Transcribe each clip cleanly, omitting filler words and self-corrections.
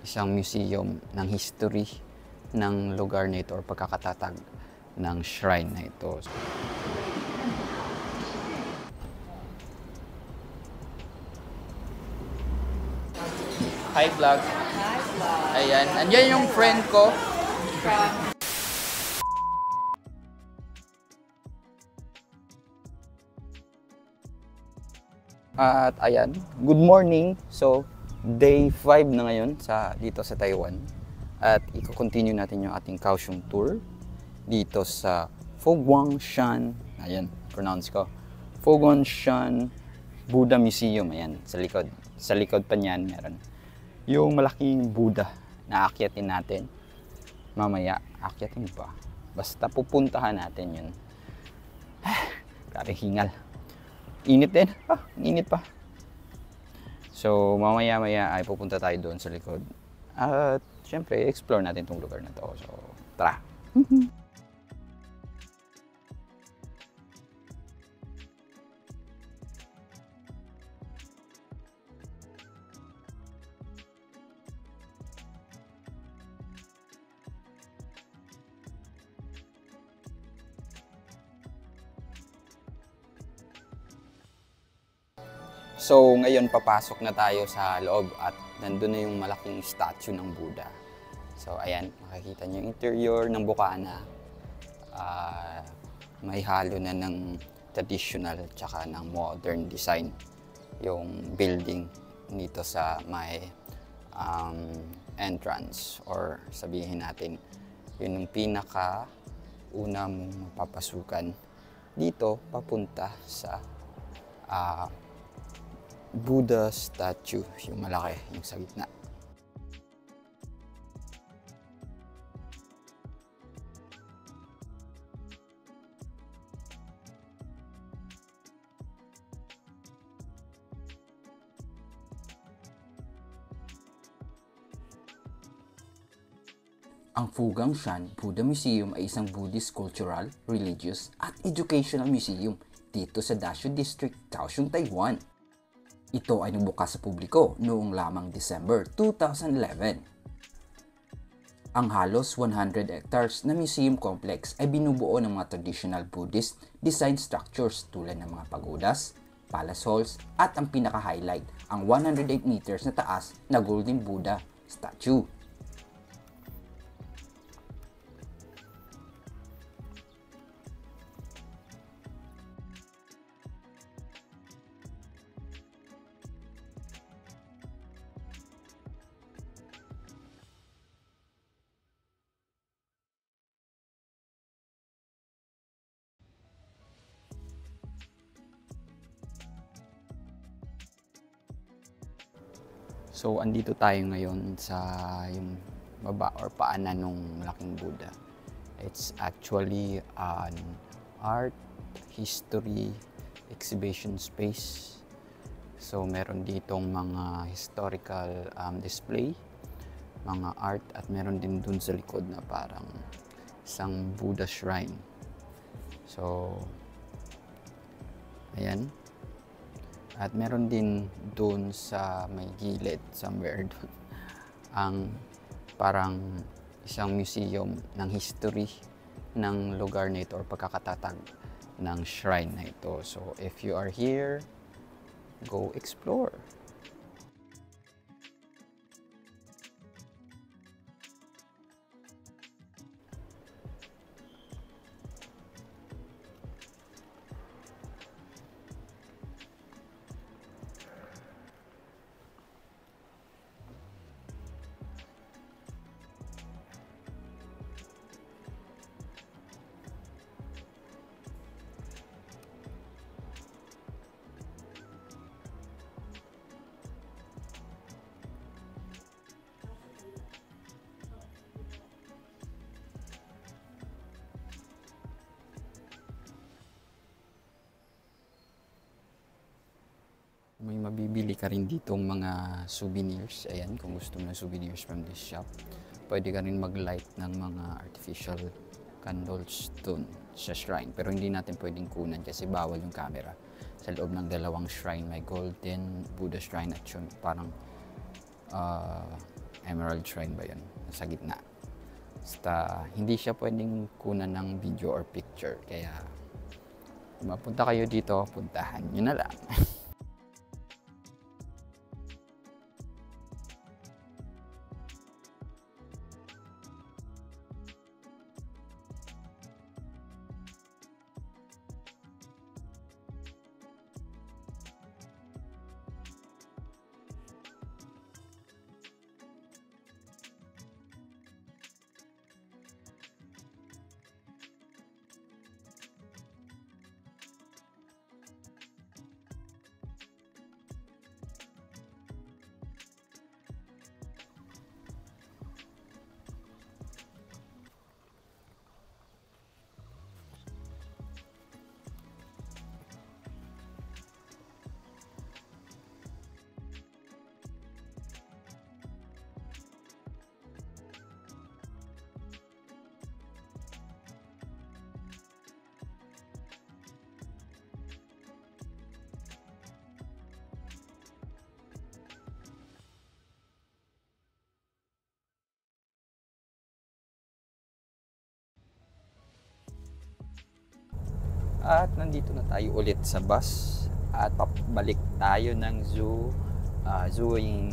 isang museum ng history ng lugar na ito or pagkakatatag ng shrine na ito. Hi vlog. Hi, vlog. Ayan, andyan yung friend ko. At ayan, good morning. So, day 5 na ngayon dito sa Taiwan. At i-continue natin yung ating Kaohsiung tour dito sa Fo-Guang-Shan. Ayan, pronounce ko. Fo-Guang-Shan Buddha Museum. Ayan, sa likod. Sa likod pa niyan meron yung malaking Buddha na aakyatin natin. Mamaya, aakyatin ba? Basta pupuntahan natin yun. Kari hingal. Init din. Init pa. So, mamaya-maya ay pupunta tayo doon sa likod. At, syempre, explore natin itong lugar na to. So, tara! So, ngayon papasok na tayo sa loob at nandun na yung malaking statue ng Buddha. So, ayan, makikita niyo yung interior ng bukana. May halo na ng traditional tsaka ng modern design yung building dito sa may entrance, or sabihin natin yun yung pinaka una mong mapapasukan dito papunta sa Buddha statue, yung malaki, yung sa gitna. Ang Fo-Guang-Shan Buddha Museum ay isang Buddhist cultural, religious at educational museum dito sa Dazhou District, Kaohsiung, Taiwan. Ito ay nabukas sa publiko noong lamang December 2011. Ang halos 100 hectares na museum complex ay binubuo ng mga traditional Buddhist design structures tulad ng mga pagodas, palace halls, at ang pinaka-highlight, ang 108 meters na taas na Golden Buddha statue. So, andito tayo ngayon sa yung baba or paanan ng malaking Buddha. It's actually an art, history, exhibition space. So, meron ditong mga historical display, mga art, at meron din dun sa likod na parang isang Buddha shrine. So, ayan. At meron din doon sa may gilid, somewhere doon, ang parang isang museum ng history ng lugar na ito or pagkakatatag ng shrine na ito. So, if you are here, go explore. May mabibili ka rin ditong mga souvenirs. Ayan, kung gusto mo ng souvenirs from this shop. Pwede ka rin mag-light ng mga artificial candles doon sa shrine. Pero hindi natin pwedeng kunan kasi bawal yung camera. Sa loob ng dalawang shrine, may golden Buddha shrine at yung parang Emerald Shrine ba yun? Sa gitna. Basta hindi siya pwedeng kunan ng video or picture. Kaya kung mapunta kayo dito, puntahan nyo na lang. At nandito na tayo ulit sa bus at pabalik tayo ng zooing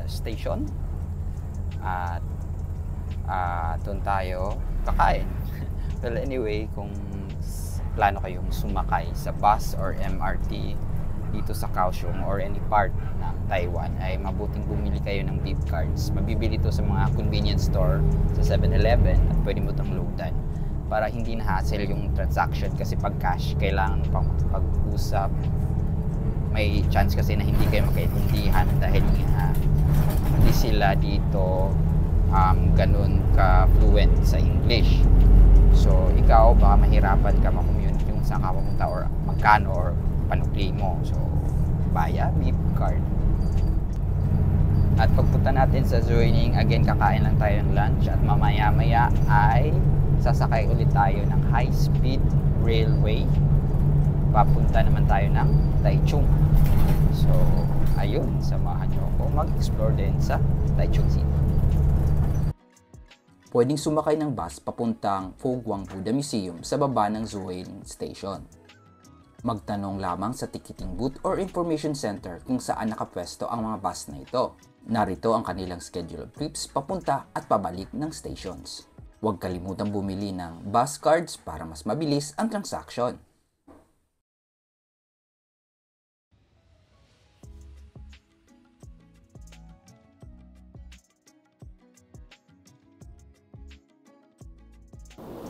station at doon tayo kakain. Well, anyway, kung plano kayong sumakay sa bus or MRT dito sa Kaohsiung or any part ng Taiwan, ay mabuting bumili kayo ng beep cards. Mabibili ito sa mga convenience store, sa 7-Eleven, at pwede mo itong loadan para hindi na-hassle yung transaction, kasi pag cash, kailangan pang pag-usap. May chance kasi na hindi kayo magkaintindihan dahil hindi sila dito ganun ka-fluent sa English. So, ikaw, baka mahirapan ka makommunity kung saan ka pumunta or magkano or panukli mo. So, via beep card. At pagpunta natin sa Zooining, again, kakain lang tayo ng lunch at mamaya-maya ay sasakay ulit tayo ng high-speed railway. Papunta naman tayo ng Taichung. So, ayun, samahan nyo ako mag-explore din sa Taichung City. Pwedeng sumakay ng bus papuntang Fo-Guang Buddha Museum sa baba ng Zooining Station. Magtanong lamang sa ticketing booth or information center kung saan nakapwesto ang mga bus na ito. Narito ang kanilang schedule of trips papunta at pabalik ng stations. Huwag kalimutang bumili ng bus cards para mas mabilis ang transaction.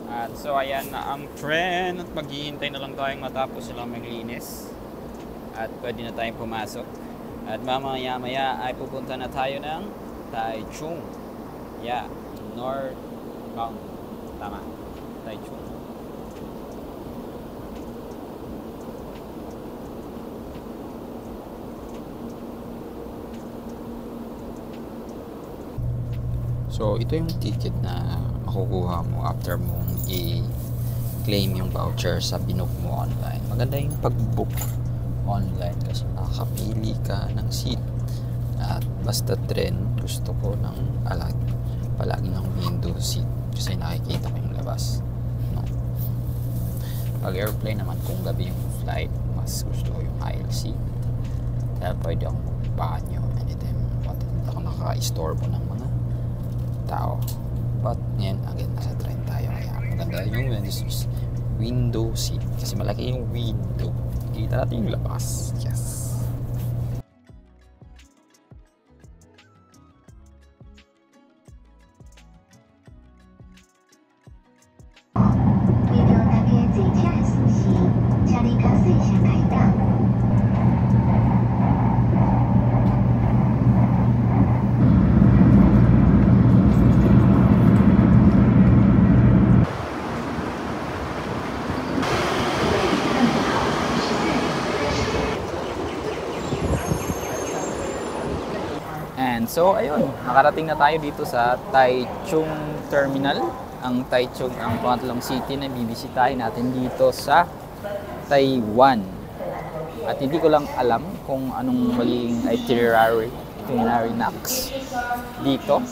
At so ayan na ang tren at maghihintay na lang tayong matapos silang maglinis. At pwede na tayong pumasok. At mamaya-maya ay pupunta na tayo ng Taichung. Yeah, northbound. Tama, Taichung. So, ito yung ticket na makukuha mo after mong i-claim yung voucher sa binook mo online. Maganda yung pag-book online kasi nakakapili ka ng seat. At basta tren, gusto ko ng palagi ng window seat kasi nakikita ko yung labas. No? Pag airplane naman, kung gabi yung flight, mas gusto ko yung aisle seat. Kaya pwede akong banyo anytime. Hindi ako nakaka-istorbo ng mga tao. But ngayon, again, nasa train tayo. Kaya maganda yung window seat. Kasi malaki yung window. Kita natin yung labas. Yes. And so, ayun, nakarating na tayo dito sa Taichung Terminal. Ang Taichung ang pangatlong city na bibisitahin natin dito sa Taiwan. At hindi ko lang alam kung anong magiging itinerary itinerary knocks dito.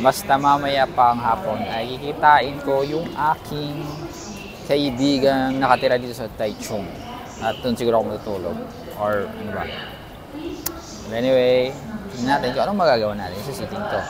Basta mamaya pang hapon ay kikitain ko yung aking kaibigang nakatira dito sa Taichung. At doon siguro ako matutulog. Or ano ba. But anyway, tingnan natin kung anong magagawa natin sa sitting to.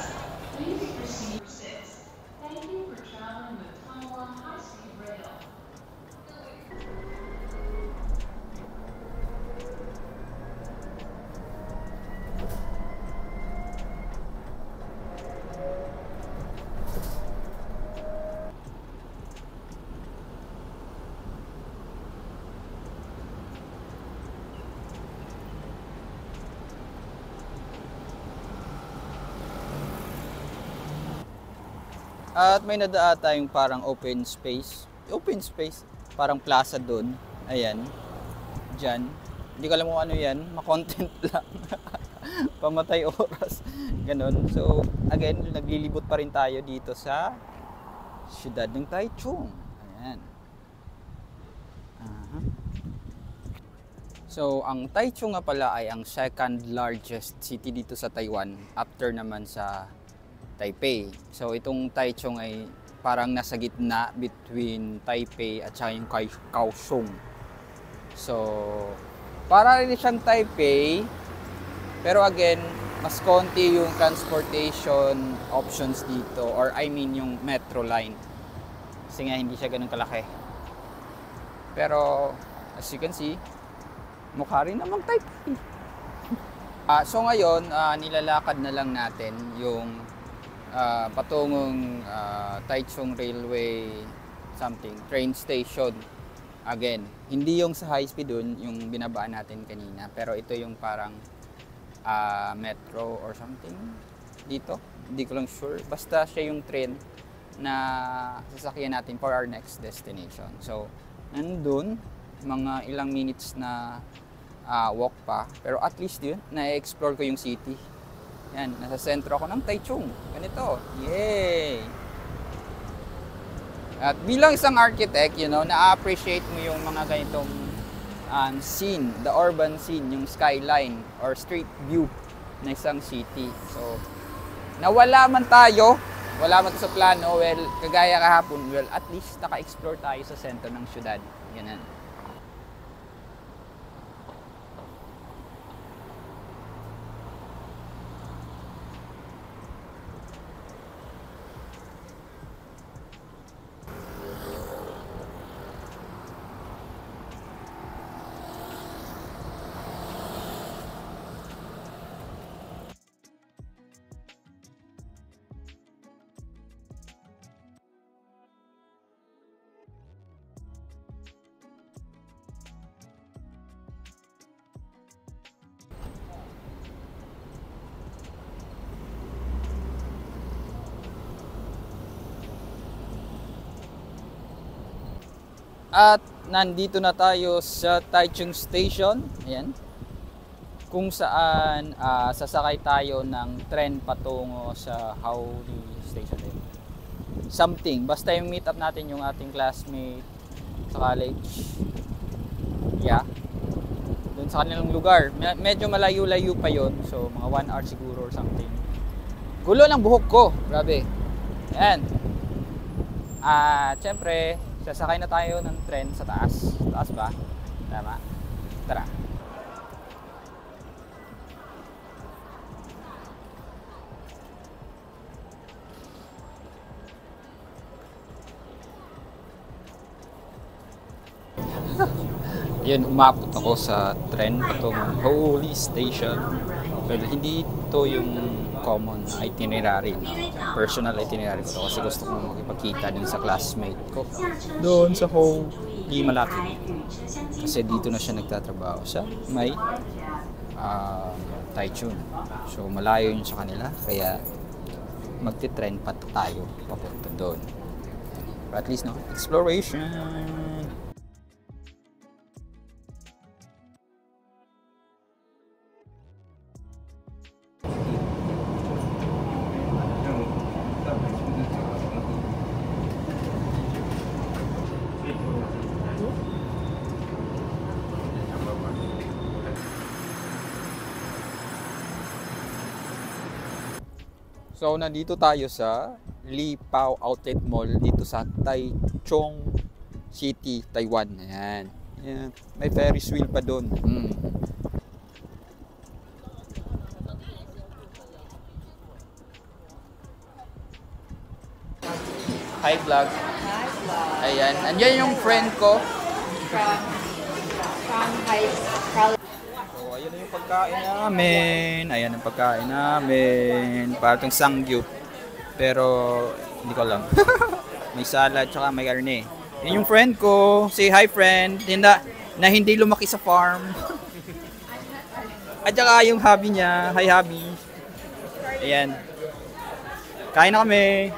At may nadaan tayong parang open space. Open space. Parang plaza doon. Ayan. Diyan. Hindi ko alam kung ano yan. Ma-content lang. Pamatay oras. Ganon. So, again, naglilibot pa rin tayo dito sa siyudad ng Taichung. Ayan. So, ang Taichung nga pala ay ang second largest city dito sa Taiwan. After naman sa Taipei. So itong Taichung ay parang nasa gitna between Taipei at saka yung Kaohsiung. So para rin siyang Taipei, pero again, mas konti yung transportation options dito, or I mean yung metro line. Kasi nga hindi siya ganun kalaki. Pero as you can see, mukha rin namang Taipei. So ngayon, nilalakad na lang natin yung patungong Taichung Railway something, train station. Again, hindi yung sa high speed dun, yung binabaan natin kanina. Pero ito yung parang metro or something dito. Hindi ko lang sure. Basta siya yung train na sasakyan natin for our next destination. So, nandun, mga ilang minutes na walk pa. Pero at least yun, na-explore ko yung city. Yan, nasa sentro ako ng Taichung. Ganito. Yay! At bilang isang architect, you know, na-appreciate mo yung mga ganitong scene, the urban scene, yung skyline or street view na isang city. So, nawala man tayo, wala man sa plano, well, kagaya kahapon, well, at least naka-explore tayo sa sentro ng syudad. Ganun. At nandito na tayo sa Taichung Station. Ayan. Kung saan sasakay tayo ng tren patungo sa Haori Station. Something. Basta yung meet up natin yung ating classmate sa college. Yeah. Doon sa kanilang lugar. Medyo malayo-layo pa yon. So mga 1 hour siguro or something. Gulo ng buhok ko. Grabe. Ayan. Siyempre, sasakay na tayo ng tren sa taas. Taas ba? Tama. Tara. Yun, umabot ako sa tren patungong Haori Station. Pero hindi ito yung common itinerary, no? Personal itinerary ko kasi gusto kong makipagkita din sa classmate ko doon sa home. Hindi malapit kasi dito na siya nagtatrabaho sa may Taichung. So malayo yun sa kanila, kaya magti-trend pa tayo papunta doon. But at least, no, exploration. So, nandito tayo sa Lipao Outlet Mall dito sa Taichung City, Taiwan. Ayan. Ayan. May Ferris wheel pa doon. Hi vlog. Hi, vlog. Ayan. Andiyan yung friend ko. From Shanghai. So, ayan na yung pagkain namin. Ayan ang pagkain namin. Parang sangyup. Pero, hindi ko alam. May salad, tsaka may karne. Yan yung friend ko. Say hi, friend. Na hindi lumaki sa farm. At saka yung hobby niya. Hi, hobby. Ayan. Kain na kami.